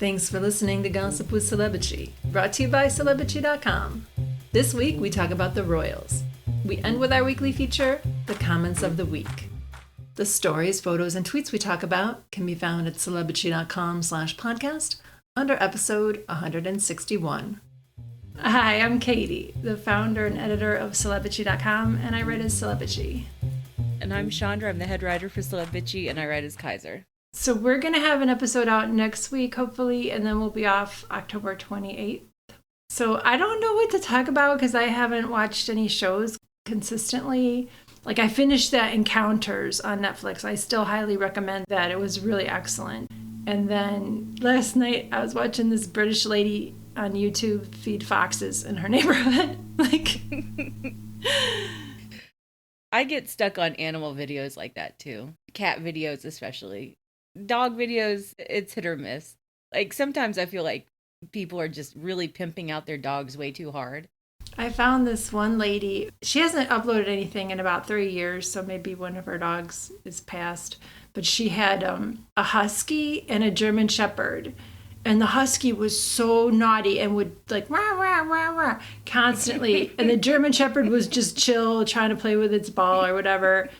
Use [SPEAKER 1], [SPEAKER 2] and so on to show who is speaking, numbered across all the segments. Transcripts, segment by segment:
[SPEAKER 1] Thanks for listening to Gossip with Celebrity, brought to you by Celebrity.com. This week, we talk about the royals. We end with our weekly feature, The Comments of the Week. The stories, photos, and tweets we talk about can be found at Celebrity.com/podcast under episode 161. Hi, I'm Katie, the founder and editor of Celebrity.com, and I write as Celebrity.
[SPEAKER 2] And I'm Chandra, I'm the head writer for Celebrity, and I write as Kaiser.
[SPEAKER 1] So we're going to have an episode out next week, hopefully, and then we'll be off October 28th. So I don't know what to talk about because I haven't watched any shows consistently. Like, I finished that Encounters on Netflix. I still highly recommend that. It was really excellent. And then last night I was watching this British lady on YouTube feed foxes in her neighborhood.
[SPEAKER 2] I get stuck on animal videos like that too. Cat videos especially. Dog videos, it's hit or miss. Like, sometimes I feel like people are just really pimping out their dogs way too hard.
[SPEAKER 1] I found this one lady. She hasn't uploaded anything in about 3 years, so maybe one of her dogs is passed. But she had a husky and a German shepherd. And the husky was so naughty and would like rah, rah, rah, rah, constantly. And the German shepherd was just chill, trying to play with its ball or whatever.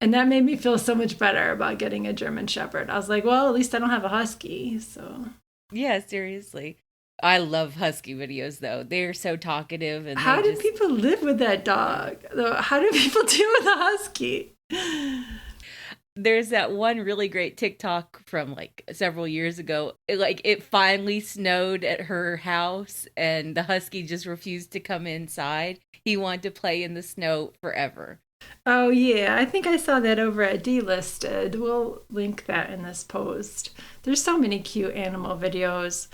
[SPEAKER 1] And that made me feel so much better about getting a German shepherd. I was like, well, at least I don't have a husky. So
[SPEAKER 2] yeah, seriously. I love husky videos, though. They're so talkative. And
[SPEAKER 1] how do people live with that dog? How do people deal with a husky?
[SPEAKER 2] There's that one really great TikTok from like several years ago. It finally snowed at her house and the husky just refused to come inside. He wanted to play in the snow forever.
[SPEAKER 1] Oh, yeah. I think I saw that over at Delisted. We'll link that in this post. There's so many cute animal videos.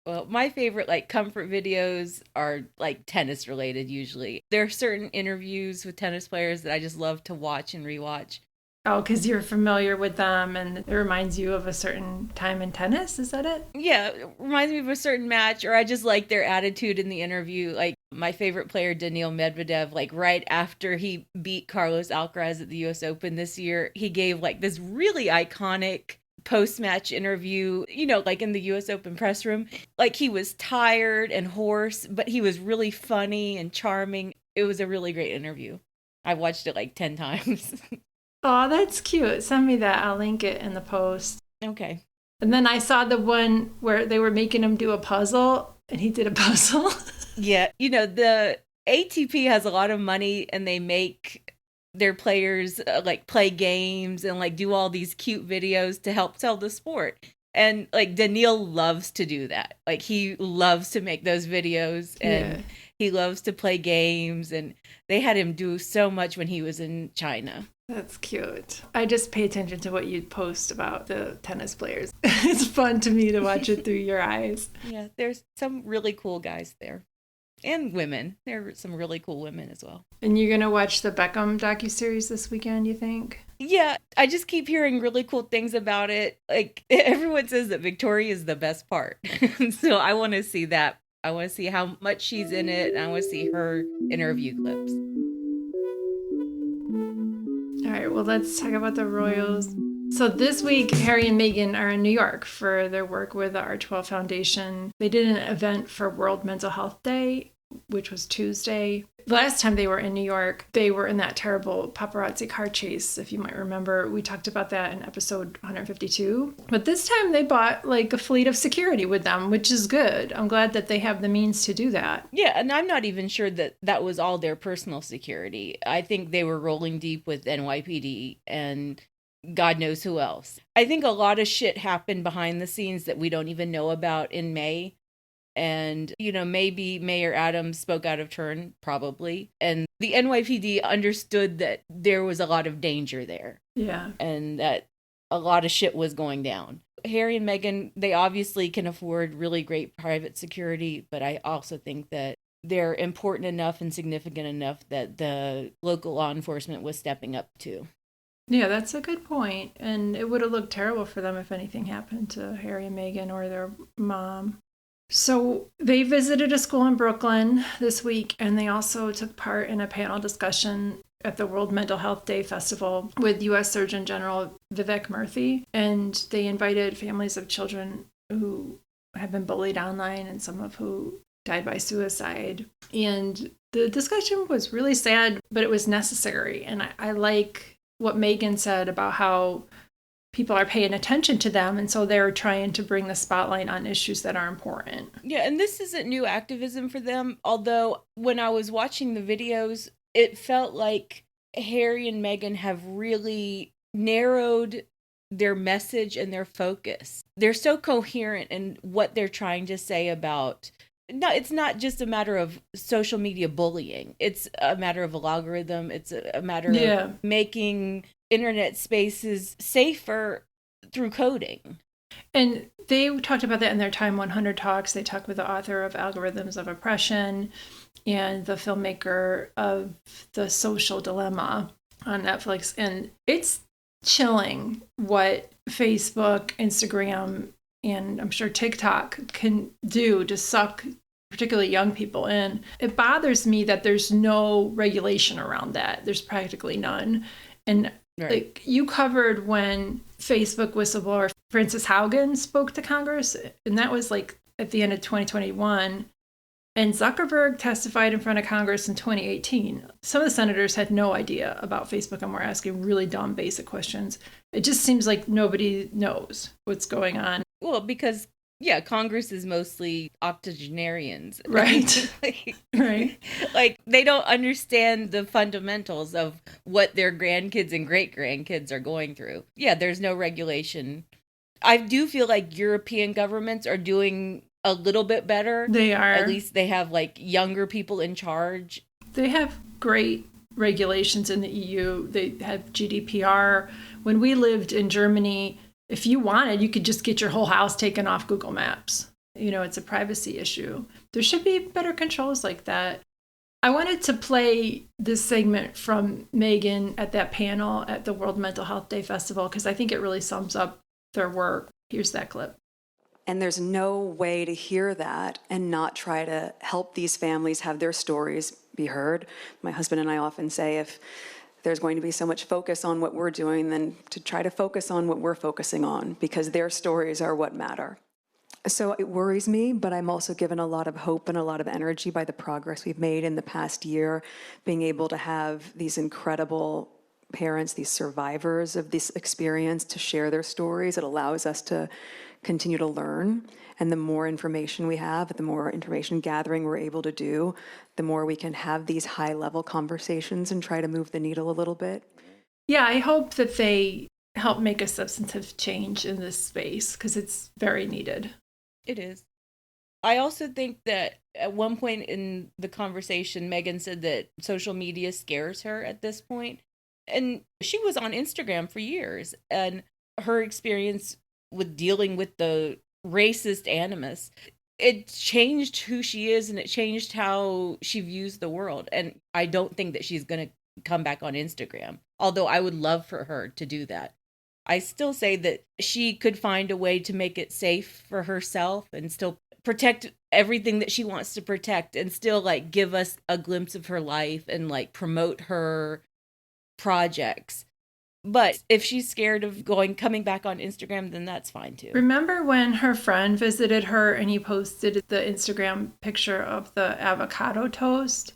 [SPEAKER 2] Well, my favorite comfort videos are tennis related usually. There are certain interviews with tennis players that I just love to watch and rewatch.
[SPEAKER 1] Oh, because you're familiar with them and it reminds you of a certain time in tennis? Is that it?
[SPEAKER 2] Yeah, it reminds me of a certain match, or I just like their attitude in the interview. Like my favorite player, Daniil Medvedev, right after he beat Carlos Alcaraz at the US Open this year, he gave this really iconic post-match interview, in the US Open press room. He was tired and hoarse, but he was really funny and charming. It was a really great interview. I watched it 10 times.
[SPEAKER 1] Oh, that's cute. Send me that. I'll link it in the post.
[SPEAKER 2] Okay.
[SPEAKER 1] And then I saw the one where they were making him do a puzzle, and he did a puzzle.
[SPEAKER 2] Yeah. The ATP has a lot of money, and they make their players play games and do all these cute videos to help sell the sport. And Daniil loves to do that. He loves to make those videos, and he loves to play games, and they had him do so much when he was in China.
[SPEAKER 1] That's cute. I just pay attention to what you post about the tennis players. It's fun to me to watch it through your eyes.
[SPEAKER 2] Yeah, there's some really cool guys there. And women. There are some really cool women as well.
[SPEAKER 1] And you're going to watch the Beckham docuseries this weekend, you think?
[SPEAKER 2] Yeah, I just keep hearing really cool things about it. Everyone says that Victoria is the best part. So I want to see that. I want to see how much she's in it. And I want to see her interview clips.
[SPEAKER 1] All right, well, let's talk about the royals. So this week, Harry and Meghan are in New York for their work with the Archewell Foundation. They did an event for World Mental Health Day, which was Tuesday. Last time they were in New York, they were in that terrible paparazzi car chase, if you might remember. We talked about that in episode 152. But this time they bought a fleet of security with them, which is good. I'm glad that they have the means to do that.
[SPEAKER 2] Yeah, and I'm not even sure that that was all their personal security. I think they were rolling deep with NYPD and God knows who else. I think a lot of shit happened behind the scenes that we don't even know about in May. And, maybe Mayor Adams spoke out of turn, probably. And the NYPD understood that there was a lot of danger there.
[SPEAKER 1] Yeah.
[SPEAKER 2] And that a lot of shit was going down. Harry and Meghan, they obviously can afford really great private security, but I also think that they're important enough and significant enough that the local law enforcement was stepping up too.
[SPEAKER 1] Yeah, that's a good point. And it would have looked terrible for them if anything happened to Harry and Meghan or their mom. So they visited a school in Brooklyn this week, and they also took part in a panel discussion at the World Mental Health Day Festival with U.S. Surgeon General Vivek Murthy. And they invited families of children who have been bullied online and some of who died by suicide. And the discussion was really sad, but it was necessary. And I like what Meghan said about how people are paying attention to them, and so they're trying to bring the spotlight on issues that are important.
[SPEAKER 2] Yeah, and this isn't new activism for them, although when I was watching the videos, it felt like Harry and Meghan have really narrowed their message and their focus. They're so coherent in what they're trying to say about... No, it's not just a matter of social media bullying. It's a matter of a algorithm. It's a matter of making internet spaces safer through coding.
[SPEAKER 1] And they talked about that in their Time 100 talks. They talked with the author of Algorithms of Oppression and the filmmaker of The Social Dilemma on Netflix. And it's chilling what Facebook, Instagram, and I'm sure TikTok can do to suck particularly young people in. It bothers me that there's no regulation around that. There's practically none. And like you covered when Facebook whistleblower Frances Haugen spoke to Congress, and that was like at the end of 2021. And Zuckerberg testified in front of Congress in 2018. Some of the senators had no idea about Facebook and were asking really dumb, basic questions. It just seems like nobody knows what's going on.
[SPEAKER 2] Well, because, yeah, Congress is mostly octogenarians.
[SPEAKER 1] Right. Right.
[SPEAKER 2] Like, they don't understand the fundamentals of what their grandkids and great-grandkids are going through. Yeah, there's no regulation. I do feel like European governments are doing a little bit better.
[SPEAKER 1] They are.
[SPEAKER 2] At least they have, like, younger people in charge.
[SPEAKER 1] They have great regulations in the EU. They have GDPR. When we lived in Germany, if you wanted, you could just get your whole house taken off Google Maps. You know, it's a privacy issue. There should be better controls like that. I wanted to play this segment from Meghan at that panel at the World Mental Health Day Festival because I think it really sums up their work. Here's that clip.
[SPEAKER 3] And there's no way to hear that and not try to help these families have their stories be heard. My husband and I often say if there's going to be so much focus on what we're doing, then to try to focus on what we're focusing on, because their stories are what matter. So it worries me, but I'm also given a lot of hope and a lot of energy by the progress we've made in the past year, being able to have these incredible parents, these survivors of this experience, to share their stories. It allows us to continue to learn. And the more information we have, the more information gathering we're able to do, the more we can have these high-level conversations and try to move the needle a little bit.
[SPEAKER 1] Yeah, I hope that they help make a substantive change in this space because it's very needed.
[SPEAKER 2] It is. I also think that at one point in the conversation, Meghan said that social media scares her at this point. And she was on Instagram for years, and her experience with dealing with the racist animus, it changed who she is and it changed how she views the world. And I don't think that she's going to come back on Instagram, although I would love for her to do that. I still say that she could find a way to make it safe for herself and still protect everything that she wants to protect and still like give us a glimpse of her life and like promote her projects. But if she's scared of coming back on Instagram, then that's fine too.
[SPEAKER 1] Remember when her friend visited her and he posted the Instagram picture of the avocado toast?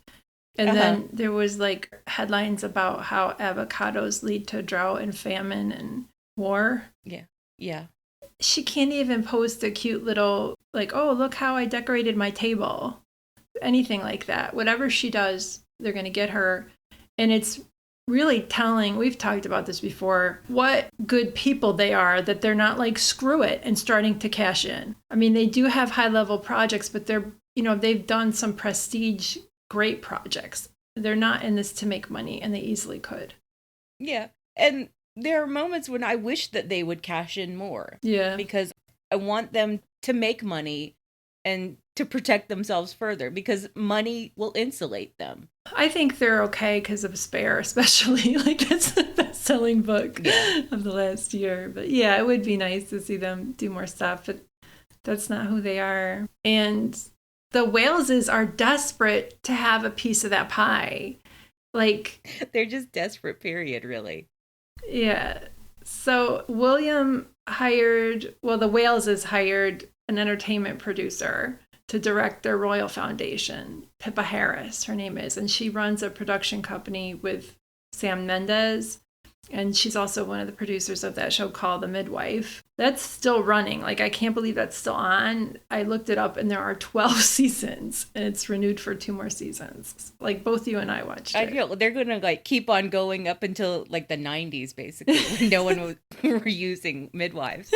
[SPEAKER 1] And then there was like headlines about how avocados lead to drought and famine and war.
[SPEAKER 2] Yeah. Yeah.
[SPEAKER 1] She can't even post a cute little, like, oh, look how I decorated my table. Anything like that. Whatever she does, they're going to get her. And it's really telling, we've talked about this before, what good people they are, that they're not like, screw it, and starting to cash in. I mean, they do have high-level projects, but they're, you know, they've done some prestige, great projects. They're not in this to make money, and they easily could.
[SPEAKER 2] Yeah. And there are moments when I wish that they would cash in more.
[SPEAKER 1] Yeah.
[SPEAKER 2] Because I want them to make money and to protect themselves further, because money will insulate them.
[SPEAKER 1] I think they're okay because of Spare, especially. Like, that's the best-selling book of the last year. But yeah, it would be nice to see them do more stuff, but that's not who they are. And the Waleses are desperate to have a piece of that pie. Like,
[SPEAKER 2] they're just desperate, period, really.
[SPEAKER 1] Yeah. So William the Waleses hired an entertainment producer to direct their Royal Foundation. Pippa Harris, her name is, and she runs a production company with Sam Mendes. And she's also one of the producers of that show called The Midwife. That's still running. Like, I can't believe that's still on. I looked it up and there are 12 seasons and it's renewed for 2 more seasons. Like, both you and I watched it.
[SPEAKER 2] I feel they're going to like keep on going up until like the 90s, basically, when no one were using midwives.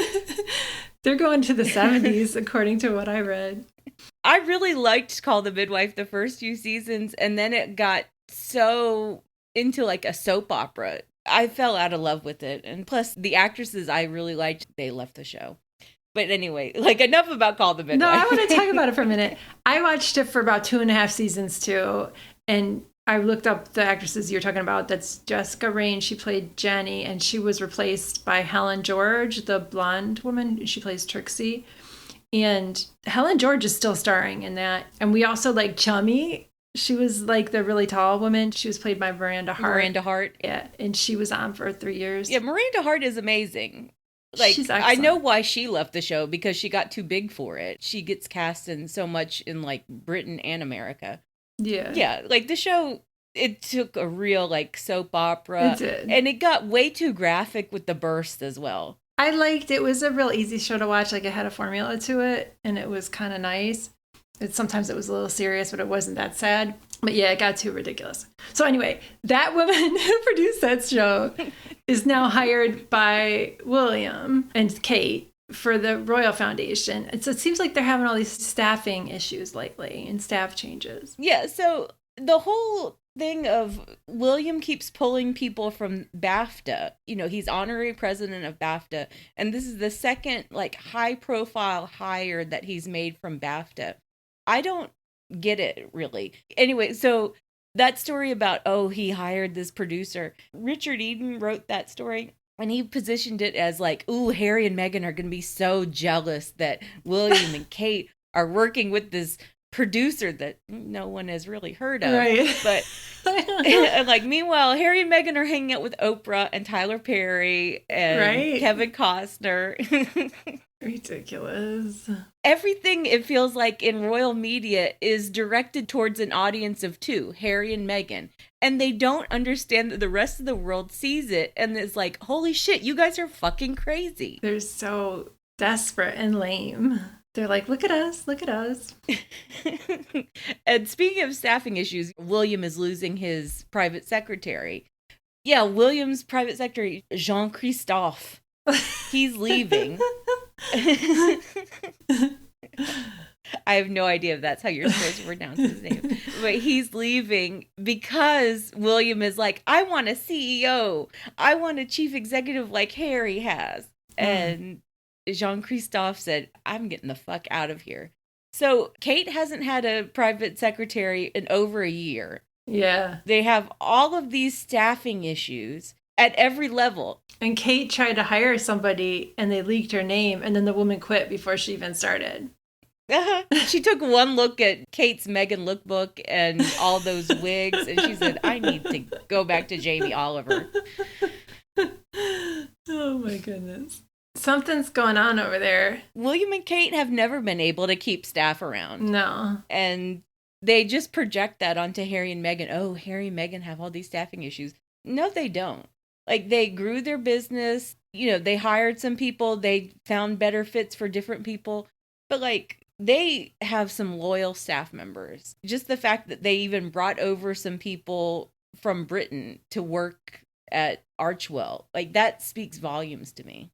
[SPEAKER 1] They're going to the 70s, according to what I read.
[SPEAKER 2] I really liked Call the Midwife the first few seasons, and then it got so into like a soap opera. I fell out of love with it. And plus, the actresses I really liked, they left the show. But anyway, like, enough about Call the Midwife.
[SPEAKER 1] No, I want to talk about it for a minute. I watched it for about 2.5 seasons, too. And I looked up the actresses you're talking about. That's Jessica Raine. She played Jenny, and she was replaced by Helen George, the blonde woman. She plays Trixie. And Helen George is still starring in that. And we also like Chummy. She was like the really tall woman. She was played by Miranda Hart.
[SPEAKER 2] Miranda Hart.
[SPEAKER 1] Yeah, and she was on for 3 years.
[SPEAKER 2] Yeah, Miranda Hart is amazing. Like,
[SPEAKER 1] she's
[SPEAKER 2] I know why she left the show, because she got too big for it. She gets cast in so much in like Britain and America.
[SPEAKER 1] Yeah.
[SPEAKER 2] Yeah, like the show, it took a real like soap opera.
[SPEAKER 1] It did.
[SPEAKER 2] And it got way too graphic with the burst as well.
[SPEAKER 1] I liked it. It was a real easy show to watch. Like, it had a formula to it, and it was kind of nice. Sometimes it was a little serious, but it wasn't that sad. But yeah, it got too ridiculous. So anyway, that woman who produced that show is now hired by William and Kate for the Royal Foundation. And so it seems like they're having all these staffing issues lately and staff changes.
[SPEAKER 2] Yeah, so the whole thing of William keeps pulling people from BAFTA. You know, he's honorary president of BAFTA, and this is the second like high profile hire that he's made from BAFTA. I don't get it, really. Anyway, so that story about, oh, he hired this producer, Richard Eden wrote that story, and he positioned it as like, ooh, Harry and Meghan are going to be so jealous that William and Kate are working with this producer that no one has really heard of.
[SPEAKER 1] Right.
[SPEAKER 2] But like, meanwhile, Harry and Meghan are hanging out with Oprah and Tyler Perry and Kevin Costner.
[SPEAKER 1] Ridiculous.
[SPEAKER 2] Everything, it feels like, in royal media is directed towards an audience of 2, Harry and Meghan. And they don't understand that the rest of the world sees it and is like, holy shit, you guys are fucking crazy.
[SPEAKER 1] They're so desperate and lame. They're like, look at us, look at us.
[SPEAKER 2] And speaking of staffing issues, William is losing his private secretary. Yeah, William's private secretary, Jean-Christophe, he's leaving. I have no idea if that's how you're supposed to pronounce his name. But he's leaving because William is like, I want a CEO. I want a chief executive like Harry has. And Jean-Christophe said, I'm getting the fuck out of here. So Kate hasn't had a private secretary in over a year.
[SPEAKER 1] Yeah.
[SPEAKER 2] They have all of these staffing issues at every level.
[SPEAKER 1] And Kate tried to hire somebody and they leaked her name, and then the woman quit before she even started.
[SPEAKER 2] She took one look at Kate's Meghan lookbook and all those wigs, and she said, I need to go back to Jamie Oliver.
[SPEAKER 1] Oh my goodness. Something's going on over there.
[SPEAKER 2] William and Kate have never been able to keep staff around.
[SPEAKER 1] No.
[SPEAKER 2] And they just project that onto Harry and Meghan. Oh, Harry and Meghan have all these staffing issues. No, they don't. Like, they grew their business. You know, they hired some people. They found better fits for different people. But, like, they have some loyal staff members. Just the fact that they even brought over some people from Britain to work at Archewell, like, that speaks volumes to me.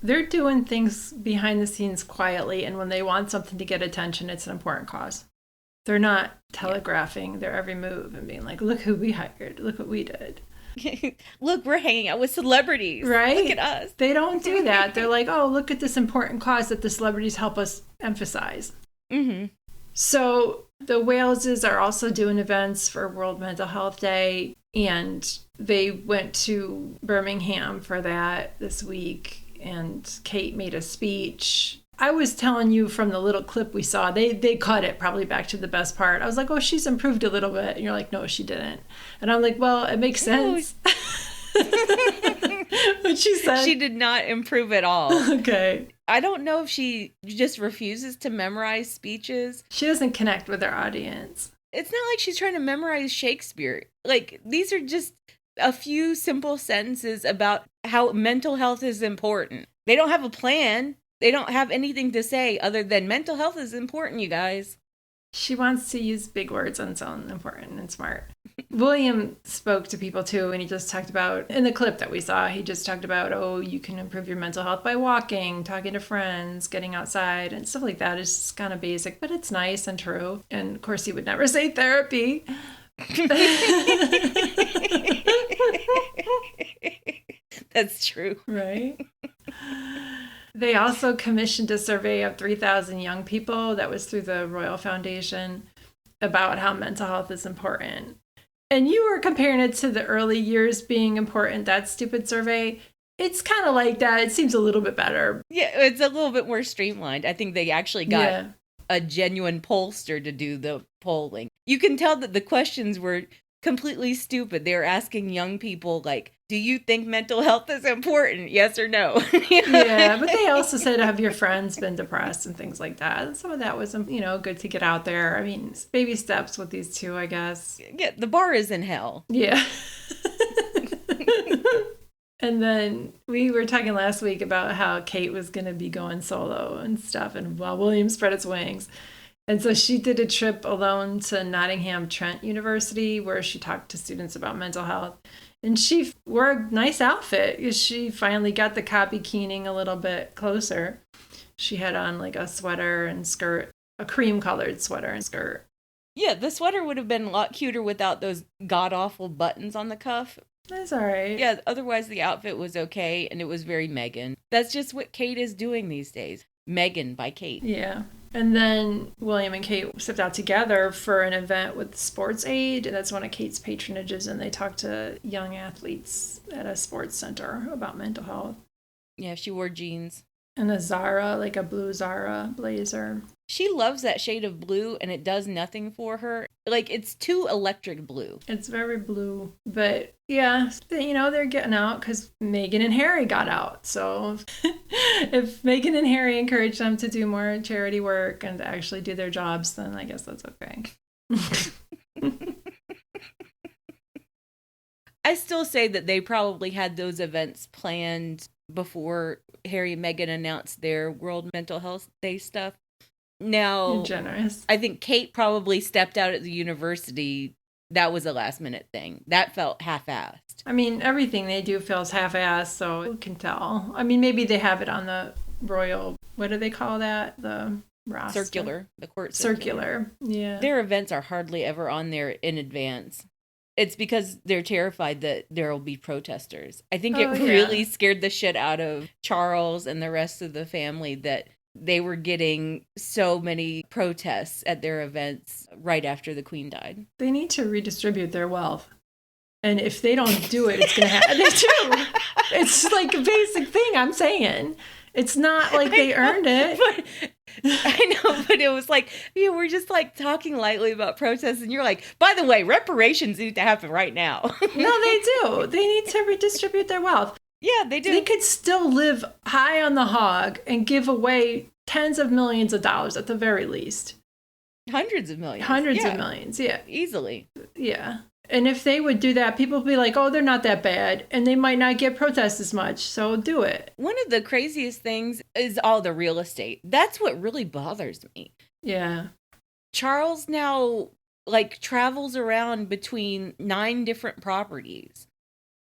[SPEAKER 1] They're doing things behind the scenes quietly, and when they want something to get attention, it's an important cause. They're not telegraphing their every move and being like, look who we hired, look what we did.
[SPEAKER 2] Look, we're hanging out with celebrities.
[SPEAKER 1] Right?
[SPEAKER 2] Look at us.
[SPEAKER 1] They don't do that. They're like, oh, look at this important cause that the celebrities help us emphasize.
[SPEAKER 2] Mm-hmm.
[SPEAKER 1] So the Waleses are also doing events for World Mental Health Day, and they went to Birmingham for that this week. And Kate made a speech. I was telling you from the little clip we saw, they cut it probably back to the best part. I was like, oh, she's improved a little bit. And you're like, no, she didn't. And I'm like, well, it makes sense. What she said.
[SPEAKER 2] She did not improve at all.
[SPEAKER 1] Okay.
[SPEAKER 2] I don't know if she just refuses to memorize speeches.
[SPEAKER 1] She doesn't connect with her audience.
[SPEAKER 2] It's not like she's trying to memorize Shakespeare. Like, these are just a few simple sentences about how mental health is important. They don't have a plan. They don't have anything to say other than mental health is important, you guys.
[SPEAKER 1] She wants to use big words and sound important and smart. William spoke to people too, and he just talked about, in the clip that we saw, he just talked about, oh, you can improve your mental health by walking, talking to friends, getting outside, and stuff like that. It's just kind of basic, but it's nice and true. And of course, he would never say therapy.
[SPEAKER 2] That's true.
[SPEAKER 1] Right? They also commissioned a survey of 3,000 young people that was through the Archewell Foundation about how mental health is important. And you were comparing it to the early years being important, that stupid survey. It's kind of like that. It seems a little bit better.
[SPEAKER 2] Yeah, it's a little bit more streamlined. I think they actually got a genuine pollster to do the polling. You can tell that the questions were completely stupid. They were asking young people, like, do you think mental health is important? Yes or no?
[SPEAKER 1] Yeah, but they also said, have your friends been depressed and things like that. Some of that was, good to get out there. I mean, baby steps with these two, I guess.
[SPEAKER 2] Yeah, the bar is in hell.
[SPEAKER 1] Yeah. And then we were talking last week about how Kate was going to be going solo and stuff, and while William spread its wings. And so she did a trip alone to Nottingham Trent University where she talked to students about mental health. And she wore a nice outfit because she finally got the copy keening a little bit closer. She had on like a sweater and skirt, a cream-colored sweater and skirt.
[SPEAKER 2] Yeah, the sweater would have been a lot cuter without those god-awful buttons on the cuff.
[SPEAKER 1] That's all right.
[SPEAKER 2] Yeah, otherwise the outfit was okay, and it was very Meghan. That's just what Kate is doing these days. Meghan by Kate.
[SPEAKER 1] Yeah. And then William and Kate stepped out together for an event with Sports Aid. That's one of Kate's patronages, and they talked to young athletes at a sports center about mental health.
[SPEAKER 2] Yeah, she wore jeans.
[SPEAKER 1] And a Zara, like a blue Zara blazer.
[SPEAKER 2] She loves that shade of blue, and it does nothing for her. Like, it's too electric blue.
[SPEAKER 1] It's very blue. But, yeah, they're getting out because Meghan and Harry got out. So if Meghan and Harry encourage them to do more charity work and to actually do their jobs, then I guess that's okay.
[SPEAKER 2] I still say that they probably had those events planned before Harry and Meghan announced their World Mental Health Day stuff. Now,
[SPEAKER 1] You're generous.
[SPEAKER 2] I think Kate probably stepped out at the university. That was a last minute thing. That felt half-assed.
[SPEAKER 1] I mean, everything they do feels half-assed, so you can tell. I mean, maybe they have it on the royal, what do they call that? The roster?
[SPEAKER 2] Circular. The court
[SPEAKER 1] circular. Yeah.
[SPEAKER 2] Their events are hardly ever on there in advance. It's because they're terrified that there will be protesters. I think it really scared the shit out of Charles and the rest of the family that they were getting so many protests at their events right after the Queen died.
[SPEAKER 1] They need to redistribute their wealth. And if they don't do it, it's going to happen. They do. It's like a basic thing I'm saying. It's not like they earned it.
[SPEAKER 2] I know, but it was like, we're just like talking lightly about protests, and you're like, by the way, reparations need to happen right now.
[SPEAKER 1] No, they do. They need to redistribute their wealth.
[SPEAKER 2] Yeah, they do.
[SPEAKER 1] They could still live high on the hog and give away tens of millions of dollars at the very least.
[SPEAKER 2] Hundreds of millions.
[SPEAKER 1] Hundreds of millions, yeah.
[SPEAKER 2] Easily.
[SPEAKER 1] Yeah. And if they would do that, people would be like, oh, they're not that bad. And they might not get protests as much. So do it.
[SPEAKER 2] One of the craziest things is all the real estate. That's what really bothers me.
[SPEAKER 1] Yeah.
[SPEAKER 2] Charles now travels around between 9 different properties.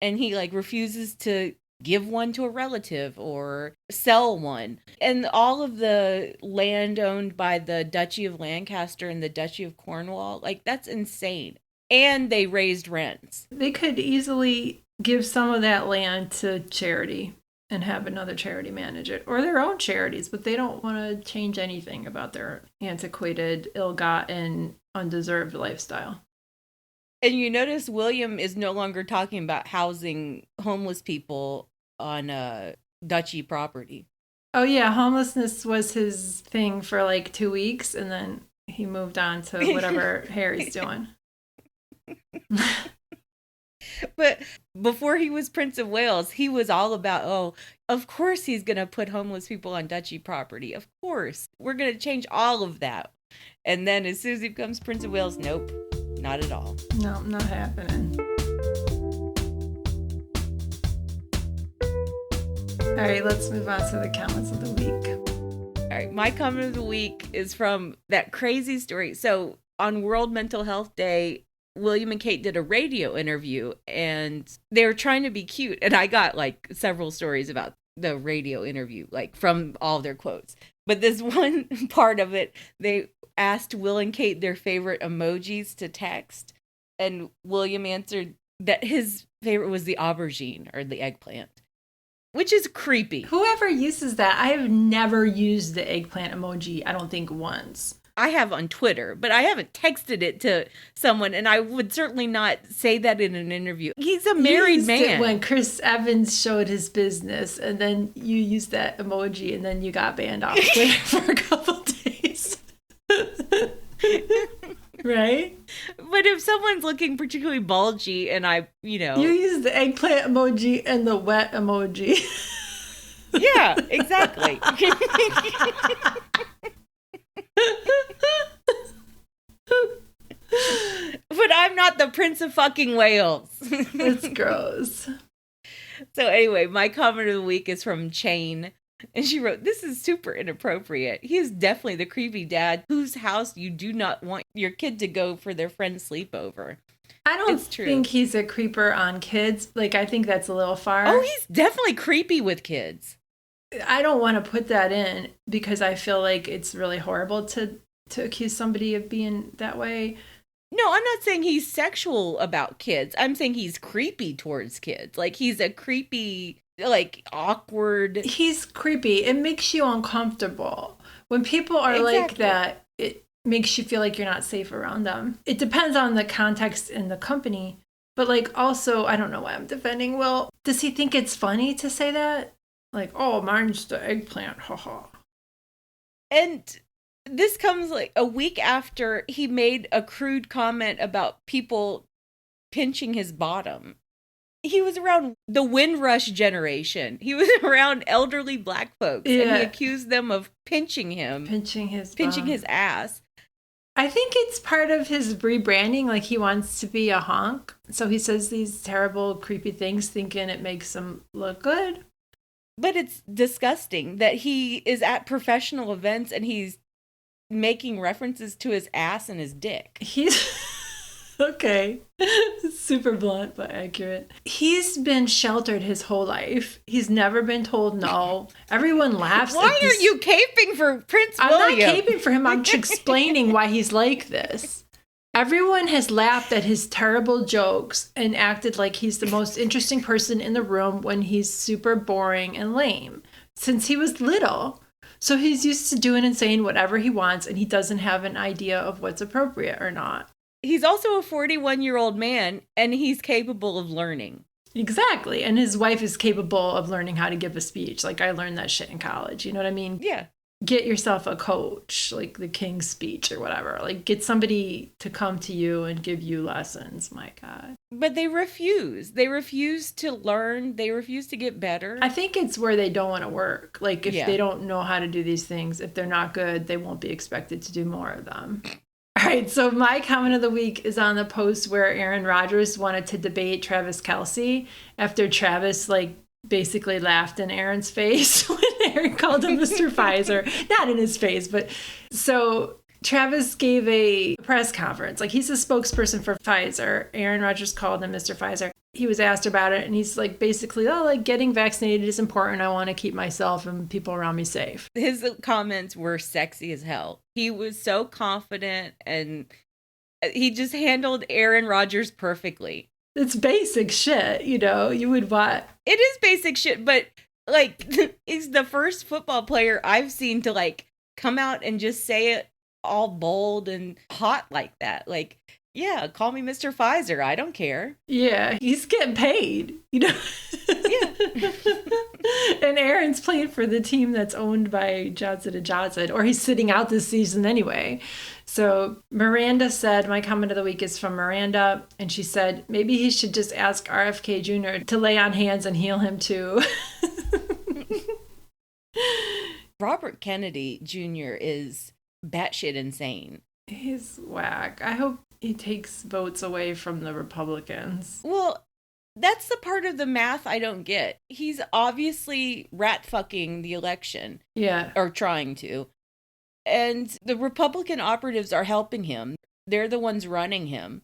[SPEAKER 2] And he refuses to give one to a relative or sell one. And all of the land owned by the Duchy of Lancaster and the Duchy of Cornwall, that's insane. And they raised rents.
[SPEAKER 1] They could easily give some of that land to charity and have another charity manage it, or their own charities, but they don't want to change anything about their antiquated, ill-gotten, undeserved lifestyle.
[SPEAKER 2] And you notice William is no longer talking about housing homeless people on duchy property.
[SPEAKER 1] Oh, yeah. Homelessness was his thing for 2 weeks, and then he moved on to whatever Harry's doing.
[SPEAKER 2] But before he was Prince of Wales, he was all about, oh, of course he's going to put homeless people on duchy property. Of course. We're going to change all of that. And then as soon as he becomes Prince of Wales, nope, not at all.
[SPEAKER 1] No, not happening. All right, let's move on to the comments of the week.
[SPEAKER 2] All right, my comment of the week is from that crazy story. So on World Mental Health Day, William and Kate did a radio interview and they were trying to be cute. And I got like several stories about the radio interview, like from all their quotes. But this one part of it, they asked Will and Kate their favorite emojis to text. And William answered that his favorite was the aubergine or the eggplant, which is creepy.
[SPEAKER 1] Whoever uses that, I have never used the eggplant emoji, I don't think once.
[SPEAKER 2] I have on Twitter, but I haven't texted it to someone, and I would certainly not say that in an interview. He's a married man.
[SPEAKER 1] It when Chris Evans showed his business, and then you used that emoji, and then you got banned off Twitter for a couple days. Right?
[SPEAKER 2] But if someone's looking particularly bulgy, and
[SPEAKER 1] You use the eggplant emoji and the wet emoji.
[SPEAKER 2] Yeah, exactly. But I'm not the Prince of fucking Wales.
[SPEAKER 1] That's gross.
[SPEAKER 2] So anyway, my comment of the week is from Chaine. And she wrote, "This is super inappropriate. He is definitely the creepy dad whose house you do not want your kid to go for their friend's sleepover."
[SPEAKER 1] I don't think he's a creeper on kids. Like, I think that's a little far.
[SPEAKER 2] Oh, he's definitely creepy with kids.
[SPEAKER 1] I don't want to put that in because I feel like it's really horrible to accuse somebody of being that way.
[SPEAKER 2] No, I'm not saying he's sexual about kids. I'm saying he's creepy towards kids. Like, he's a creepy, like, awkward.
[SPEAKER 1] He's creepy. It makes you uncomfortable. When people are like that, it makes you feel like you're not safe around them. It depends on the context in the company. But, like, also, I don't know why I'm defending Will. Does he think it's funny to say that? Like, oh, mine's the eggplant, haha.
[SPEAKER 2] And this comes like a week after he made a crude comment about people pinching his bottom. He was around the Windrush generation. He was around elderly black folks, and he accused them of pinching him.
[SPEAKER 1] Pinching his
[SPEAKER 2] ass.
[SPEAKER 1] I think it's part of his rebranding. Like, he wants to be a honk. So he says these terrible, creepy things thinking it makes him look good.
[SPEAKER 2] But it's disgusting that he is at professional events and he's making references to his ass and his dick.
[SPEAKER 1] He's okay. Super blunt, but accurate. He's been sheltered his whole life. He's never been told no. Everyone laughs.
[SPEAKER 2] Why are you caping for Prince William?
[SPEAKER 1] I'm not caping for him. I'm just explaining why he's like this. Everyone has laughed at his terrible jokes and acted like he's the most interesting person in the room when he's super boring and lame since he was little. So he's used to doing and saying whatever he wants, and he doesn't have an idea of what's appropriate or not.
[SPEAKER 2] He's also a 41-year-old man, and he's capable of learning.
[SPEAKER 1] Exactly. And his wife is capable of learning how to give a speech. Like, I learned that shit in college. You know what I mean?
[SPEAKER 2] Yeah.
[SPEAKER 1] Get yourself a coach, like the King's Speech or whatever. Like, get somebody to come to you and give you lessons. My God.
[SPEAKER 2] But they refuse. They refuse to learn. They refuse to get better.
[SPEAKER 1] I think it's where they don't want to work. Like, if they don't know how to do these things, if they're not good, they won't be expected to do more of them. All right, so my comment of the week is on the post where Aaron Rodgers wanted to debate Travis Kelce after Travis, like, basically laughed in Aaron's face when Aaron called him Mr. Pfizer. Not in his face, but so Travis gave a press conference. Like, he's a spokesperson for Pfizer. Aaron Rodgers called him Mr. Pfizer. He was asked about it, and he's like, basically, oh, like, getting vaccinated is important. I want to keep myself and people around me safe.
[SPEAKER 2] His comments were sexy as hell. He was so confident, and he just handled Aaron Rodgers perfectly.
[SPEAKER 1] It's basic shit, you know, you would want.
[SPEAKER 2] It is basic shit, but, like, he's the first football player I've seen to, like, come out and just say it all bold and hot like that. Like, yeah, call me Mr. Pfizer. I don't care.
[SPEAKER 1] Yeah, he's getting paid, you know.
[SPEAKER 2] Yeah.
[SPEAKER 1] And Aaron's playing for the team that's owned by Johnson, or he's sitting out this season anyway. So Miranda said, my comment of the week is from Miranda, and she said, maybe he should just ask RFK Jr. to lay on hands and heal him too.
[SPEAKER 2] Robert Kennedy Jr. is batshit insane.
[SPEAKER 1] He's whack. I hope he takes votes away from the Republicans.
[SPEAKER 2] Well, that's the part of the math I don't get. He's obviously rat fucking the election.
[SPEAKER 1] Yeah.
[SPEAKER 2] Or trying to. And the Republican operatives are helping him. They're the ones running him.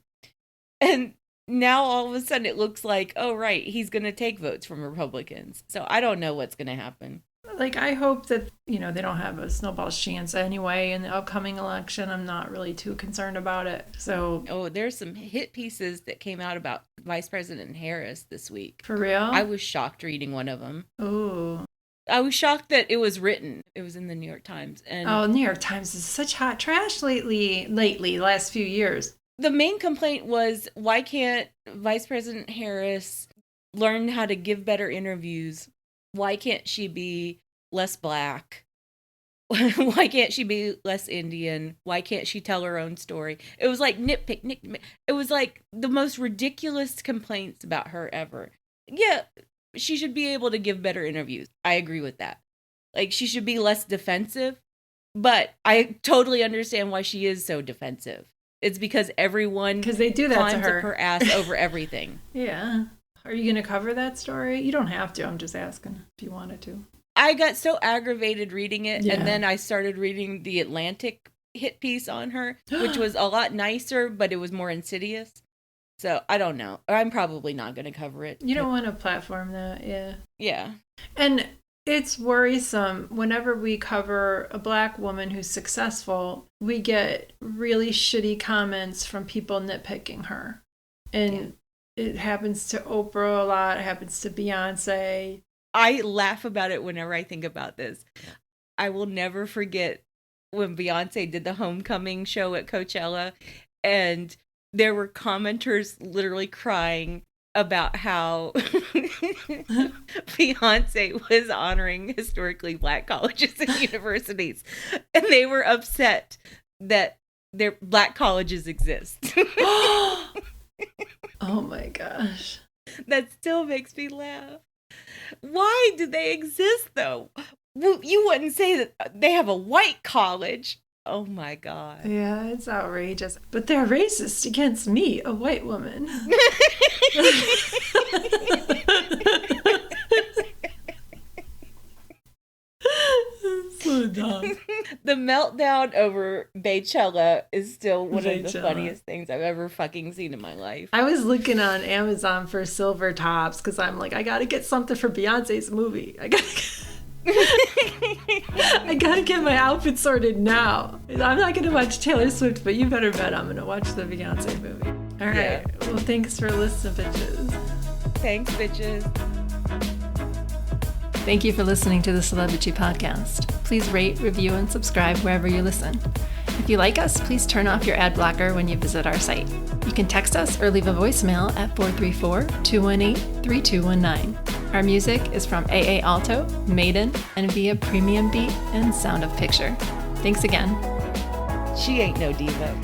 [SPEAKER 2] And now all of a sudden it looks like, oh, right, he's going to take votes from Republicans. So I don't know what's going to happen.
[SPEAKER 1] Like, I hope that, they don't have a snowball's chance anyway in the upcoming election. I'm not really too concerned about it. So,
[SPEAKER 2] oh, there's some hit pieces that came out about Vice President Harris this week.
[SPEAKER 1] For real?
[SPEAKER 2] I was shocked reading one of them.
[SPEAKER 1] Oh.
[SPEAKER 2] I was shocked that it was written. It was in the New York Times. And
[SPEAKER 1] New York Times is such hot trash lately, last few years.
[SPEAKER 2] The main complaint was, why can't Vice President Harris learn how to give better interviews? Why can't she be less black? Why can't she be less Indian? Why can't she tell her own story? It was like nitpick. It was like the most ridiculous complaints about her ever. Yeah, she should be able to give better interviews. I agree with that. Like, she should be less defensive, but I totally understand why she is so defensive. It's because everyone
[SPEAKER 1] they do that
[SPEAKER 2] climbs
[SPEAKER 1] to her.
[SPEAKER 2] up her ass over everything.
[SPEAKER 1] Yeah. Are you going to cover that story? You don't have to. I'm just asking if you wanted to.
[SPEAKER 2] I got so aggravated reading it,
[SPEAKER 1] Yeah.
[SPEAKER 2] and then I started reading the Atlantic hit piece on her, which was a lot nicer, but it was more insidious. So I don't know. I'm probably not going to cover it.
[SPEAKER 1] You don't want to platform that, yeah.
[SPEAKER 2] Yeah.
[SPEAKER 1] And it's worrisome. Whenever we cover a Black woman who's successful, we get really shitty comments from people nitpicking her. And it happens to Oprah a lot. It happens to Beyonce.
[SPEAKER 2] I laugh about it whenever I think about this. I will never forget when Beyonce did the homecoming show at Coachella, and there were commenters literally crying about how Beyonce was honoring historically Black colleges and universities, and they were upset that their Black colleges exist.
[SPEAKER 1] Oh my gosh.
[SPEAKER 2] That still makes me laugh. Why do they exist, though? You wouldn't say that they have a white college. Oh my God.
[SPEAKER 1] Yeah, it's outrageous. But they're racist against me, a white woman. So dumb.
[SPEAKER 2] The meltdown over Beychella is still one of the
[SPEAKER 1] Beychella.
[SPEAKER 2] funniest things I've ever fucking seen in my life.
[SPEAKER 1] I was looking on Amazon for silver tops because I'm like, I gotta get something for Beyonce's movie. I gotta get my outfit sorted now. I'm not gonna watch Taylor Swift, but you better bet I'm gonna watch the Beyonce movie. All right.
[SPEAKER 2] Yeah.
[SPEAKER 1] Well, thanks for listening, bitches.
[SPEAKER 2] Thanks, bitches.
[SPEAKER 1] Thank you for listening to the Celebrity Podcast. Please rate, review, and subscribe wherever you listen. If you like us, please turn off your ad blocker when you visit our site. You can text us or leave a voicemail at 434-218-3219. Our music is from AA Alto, Maiden, and via Premium Beat and Sound of Picture. Thanks again.
[SPEAKER 2] She ain't no diva.